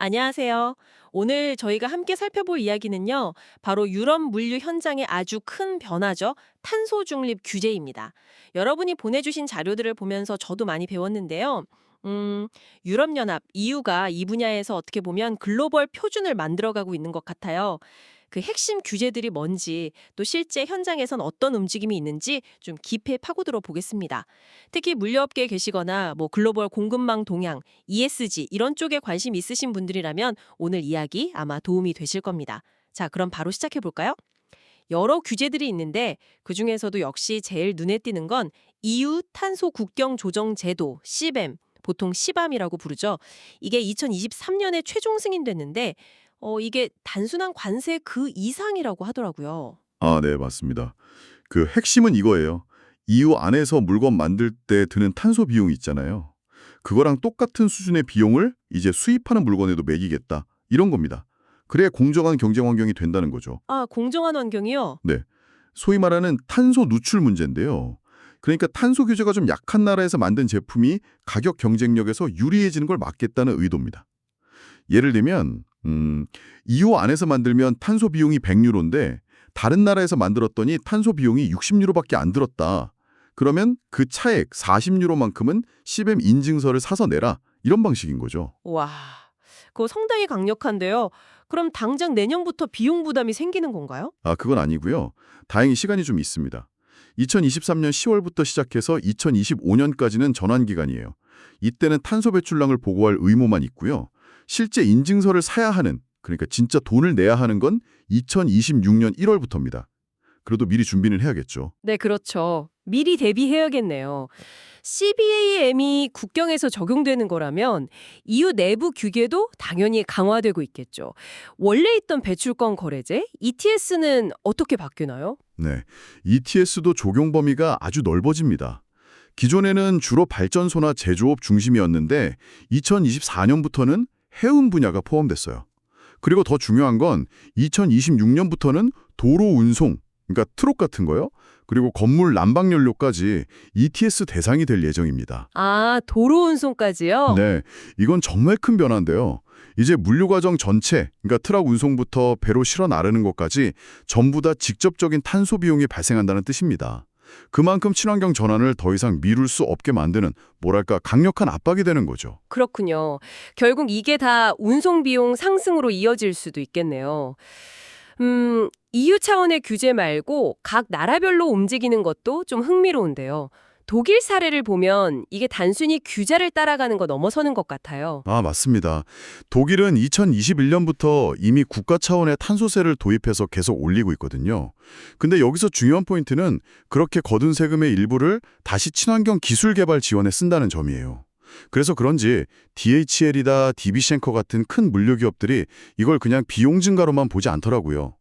안녕하세요. 오늘 저희가 함께 살펴볼 이야기는요, 바로 유럽 물류 현장의 아주 큰 변화죠. 탄소 중립 규제입니다. 여러분이 보내주신 자료들을 보면서 저도 많이 배웠는데요. 유럽연합, EU가 이 분야에서 어떻게 보면 글로벌 표준을 만들어가고 있는 것 같아요. 그 핵심 규제들이 뭔지, 또 실제 현장에선 어떤 움직임이 있는지 좀 깊이 파고들어 보겠습니다. 특히 물류업계에 계시거나 글로벌 공급망 동향, ESG 이런 쪽에 관심 있으신 분들이라면 오늘 이야기 아마 도움이 되실 겁니다. 자, 그럼 바로 시작해 볼까요? 여러 규제들이 있는데 그중에서도 역시 제일 눈에 띄는 건 EU 탄소 국경 조정 제도 CBAM, 보통 시밤이라고 부르죠. 이게 2023년에 최종 승인됐는데 이게 단순한 관세 그 이상이라고 하더라고요. 아, 네, 맞습니다. 그 핵심은 이거예요. EU 안에서 물건 만들 때 드는 탄소 비용 있잖아요. 그거랑 똑같은 수준의 비용을 이제 수입하는 물건에도 매기겠다. 이런 겁니다. 그래야 공정한 경쟁 환경이 된다는 거죠. 아, 공정한 환경이요? 네. 소위 말하는 탄소 누출 문제인데요. 그러니까 탄소 규제가 좀 약한 나라에서 만든 제품이 가격 경쟁력에서 유리해지는 걸 막겠다는 의도입니다. 예를 들면 EU 안에서 만들면 탄소 비용이 100유로인데 다른 나라에서 만들었더니 탄소 비용이 60유로밖에 안 들었다. 그러면 그 차액 40유로만큼은 CBAM 인증서를 사서 내라. 이런 방식인 거죠. 와, 그거 상당히 강력한데요. 그럼 당장 내년부터 비용 부담이 생기는 건가요? 아, 그건 아니고요. 다행히 시간이 좀 있습니다. 2023년 10월부터 시작해서 2025년까지는 전환 기간이에요. 이때는 탄소 배출량을 보고할 의무만 있고요. 실제 인증서를 사야 하는, 그러니까 진짜 돈을 내야 하는 건 2026년 1월부터입니다. 그래도 미리 준비는 해야겠죠. 네, 그렇죠. 미리 대비해야겠네요. CBAM이 국경에서 적용되는 거라면 EU 내부 규제도 당연히 강화되고 있겠죠. 원래 있던 배출권 거래제, ETS는 어떻게 바뀌나요? 네, ETS도 적용 범위가 아주 넓어집니다. 기존에는 주로 발전소나 제조업 중심이었는데 2024년부터는 해운 분야가 포함됐어요. 그리고 더 중요한 건 2026년부터는 도로 운송, 그러니까 트럭 같은 거요. 그리고 건물 난방 연료까지 ETS 대상이 될 예정입니다. 아, 도로 운송까지요? 네, 이건 정말 큰 변화인데요. 이제 물류 과정 전체, 그러니까 트럭 운송부터 배로 실어 나르는 것까지 전부 다 직접적인 탄소 비용이 발생한다는 뜻입니다. 그만큼 친환경 전환을 더 이상 미룰 수 없게 만드는 뭐랄까 강력한 압박이 되는 거죠. 그렇군요. 결국 이게 다 운송 비용 상승으로 이어질 수도 있겠네요. EU 차원의 규제 말고 각 나라별로 움직이는 것도 좀 흥미로운데요. 독일 사례를 보면 이게 단순히 규제를 따라가는 거 넘어서는 것 같아요. 아, 맞습니다. 독일은 2021년부터 이미 국가 차원의 탄소세를 도입해서 계속 올리고 있거든요. 근데 여기서 중요한 포인트는 그렇게 거둔 세금의 일부를 다시 친환경 기술 개발 지원에 쓴다는 점이에요. 그래서 그런지 DHL이다 DB 쉔커 같은 큰 물류 기업들이 이걸 그냥 비용 증가로만 보지 않더라고요.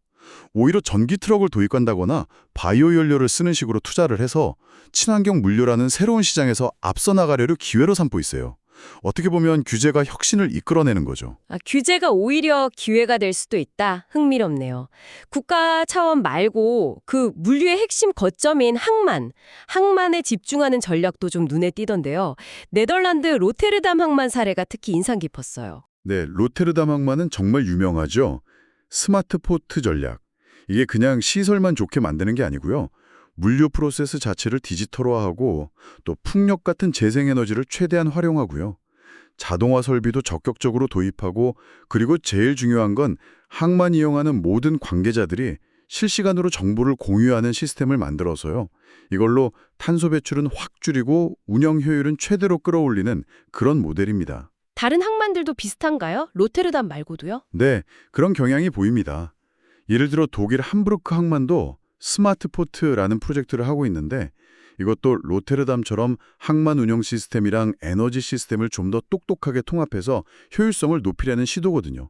오히려 전기 트럭을 도입한다거나 바이오 연료를 쓰는 식으로 투자를 해서 친환경 물류라는 새로운 시장에서 앞서 나가려를 기회로 삼고 있어요. 어떻게 보면 규제가 혁신을 이끌어내는 거죠. 아, 규제가 오히려 기회가 될 수도 있다. 흥미롭네요. 국가 차원 말고 그 물류의 핵심 거점인 항만에 집중하는 전략도 좀 눈에 띄던데요. 네덜란드 로테르담 항만 사례가 특히 인상 깊었어요. 네, 로테르담 항만은 정말 유명하죠. 스마트 포트 전략. 이게 그냥 시설만 좋게 만드는 게 아니고요. 물류 프로세스 자체를 디지털화하고 또 풍력 같은 재생에너지를 최대한 활용하고요. 자동화 설비도 적극적으로 도입하고 그리고 제일 중요한 건 항만 이용하는 모든 관계자들이 실시간으로 정보를 공유하는 시스템을 만들어서요. 이걸로 탄소 배출은 확 줄이고 운영 효율은 최대로 끌어올리는 그런 모델입니다. 다른 항만들도 비슷한가요? 로테르담 말고도요? 네, 그런 경향이 보입니다. 예를 들어 독일 함부르크 항만도 스마트 포트라는 프로젝트를 하고 있는데 이것도 로테르담처럼 항만 운영 시스템이랑 에너지 시스템을 좀 더 똑똑하게 통합해서 효율성을 높이려는 시도거든요.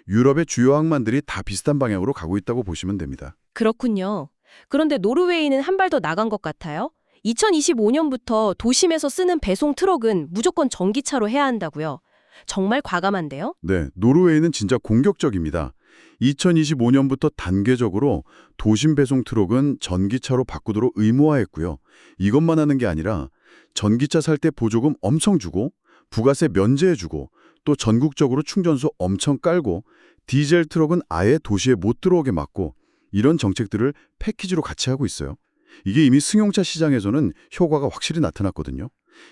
유럽의 주요 항만들이 다 비슷한 방향으로 가고 있다고 보시면 됩니다. 그렇군요. 그런데 노르웨이는 한 발 더 나간 것 같아요. 2025년부터 도심에서 쓰는 배송 트럭은 무조건 전기차로 해야 한다고요. 정말 과감한데요? 네, 노르웨이는 진짜 공격적입니다. 2025년부터 단계적으로 도심 배송 트럭은 전기차로 바꾸도록 의무화했고요. 이것만 하는 게 아니라 전기차 살 때 보조금 엄청 주고 부가세 면제해주고 또 전국적으로 충전소 엄청 깔고 디젤 트럭은 아예 도시에 못 들어오게 막고 이런 정책들을 패키지로 같이 하고 있어요. 이게 이미 승용차 시장에서는 효과가 확실히 나타났거든요.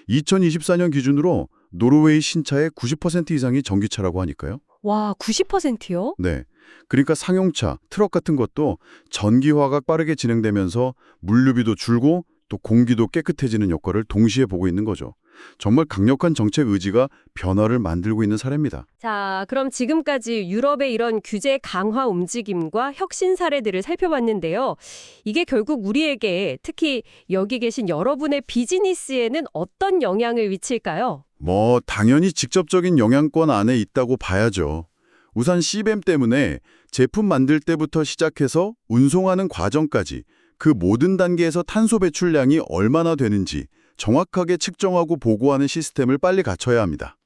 2024년 기준으로 노르웨이 신차의 90% 이상이 전기차라고 하니까요. 와, 90%요? 네. 그러니까 상용차, 트럭 같은 것도 전기화가 빠르게 진행되면서 물류비도 줄고 또 공기도 깨끗해지는 효과를 동시에 보고 있는 거죠. 정말 강력한 정책 의지가 변화를 만들고 있는 사례입니다. 자, 그럼 지금까지 유럽의 이런 규제 강화 움직임과 혁신 사례들을 살펴봤는데요. 이게 결국 우리에게, 특히 여기 계신 여러분의 비즈니스에는 어떤 영향을 미칠까요? 당연히 직접적인 영향권 안에 있다고 봐야죠. 우선 CBAM 때문에 제품 만들 때부터 시작해서 운송하는 과정까지 그 모든 단계에서 탄소 배출량이 얼마나 되는지 정확하게 측정하고 보고하는 시스템을 빨리 갖춰야 합니다.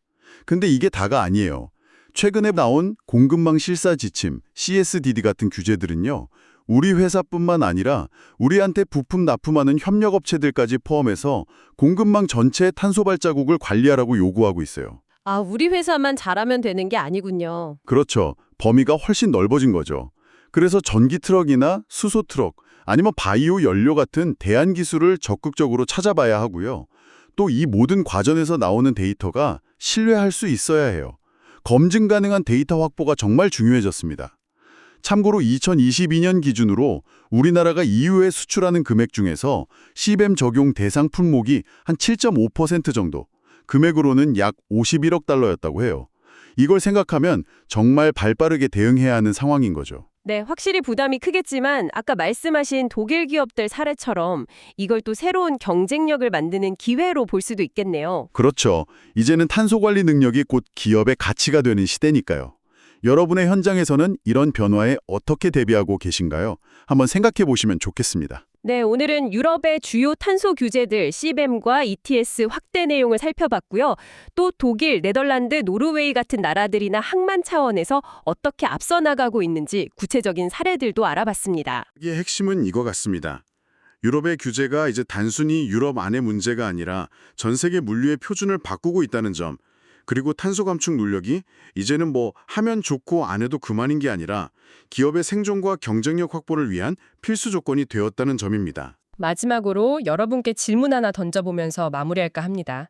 근데 이게 다가 아니에요. 최근에 나온 공급망 실사 지침, CSDD 같은 규제들은요. 우리 회사뿐만 아니라 우리한테 부품 납품하는 협력업체들까지 포함해서 공급망 전체의 탄소 발자국을 관리하라고 요구하고 있어요. 아, 우리 회사만 잘하면 되는 게 아니군요. 그렇죠. 범위가 훨씬 넓어진 거죠. 그래서 전기 트럭이나 수소 트럭, 아니면 바이오 연료 같은 대안 기술을 적극적으로 찾아봐야 하고요. 또 이 모든 과정에서 나오는 데이터가 신뢰할 수 있어야 해요. 검증 가능한 데이터 확보가 정말 중요해졌습니다. 참고로 2022년 기준으로 우리나라가 EU에 수출하는 금액 중에서 CBAM 적용 대상 품목이 한 7.5% 정도, 금액으로는 약 51억 달러였다고 해요. 이걸 생각하면 정말 발빠르게 대응해야 하는 상황인 거죠. 네, 확실히 부담이 크겠지만 아까 말씀하신 독일 기업들 사례처럼 이걸 또 새로운 경쟁력을 만드는 기회로 볼 수도 있겠네요. 그렇죠. 이제는 탄소 관리 능력이 곧 기업의 가치가 되는 시대니까요. 여러분의 현장에서는 이런 변화에 어떻게 대비하고 계신가요? 한번 생각해 보시면 좋겠습니다. 네, 오늘은 유럽의 주요 탄소 규제들 CBAM과 ETS 확대 내용을 살펴봤고요. 또 독일, 네덜란드, 노르웨이 같은 나라들이나 항만 차원에서 어떻게 앞서 나가고 있는지 구체적인 사례들도 알아봤습니다. 이게 핵심은 이거 같습니다. 유럽의 규제가 이제 단순히 유럽 안의 문제가 아니라 전 세계 물류의 표준을 바꾸고 있다는 점, 그리고 탄소 감축 논력이 이제는 하면 좋고 안 해도 그만인 게 아니라 기업의 생존과 경쟁력 확보를 위한 필수 조건이 되었다는 점입니다. 마지막으로 여러분께 질문 하나 던져보면서 마무리할까 합니다.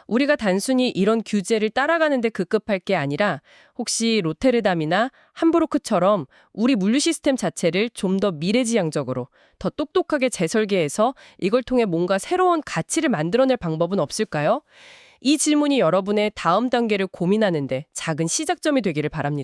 우리가 단순히 이런 규제를 따라가는 데 급급할 게 아니라 혹시 로테르담이나 함부르크처럼 우리 물류 시스템 자체를 좀 더 미래지향적으로, 더 똑똑하게 재설계해서 이걸 통해 뭔가 새로운 가치를 만들어낼 방법은 없을까요? 이 질문이 여러분의 다음 단계를 고민하는데 작은 시작점이 되기를 바랍니다.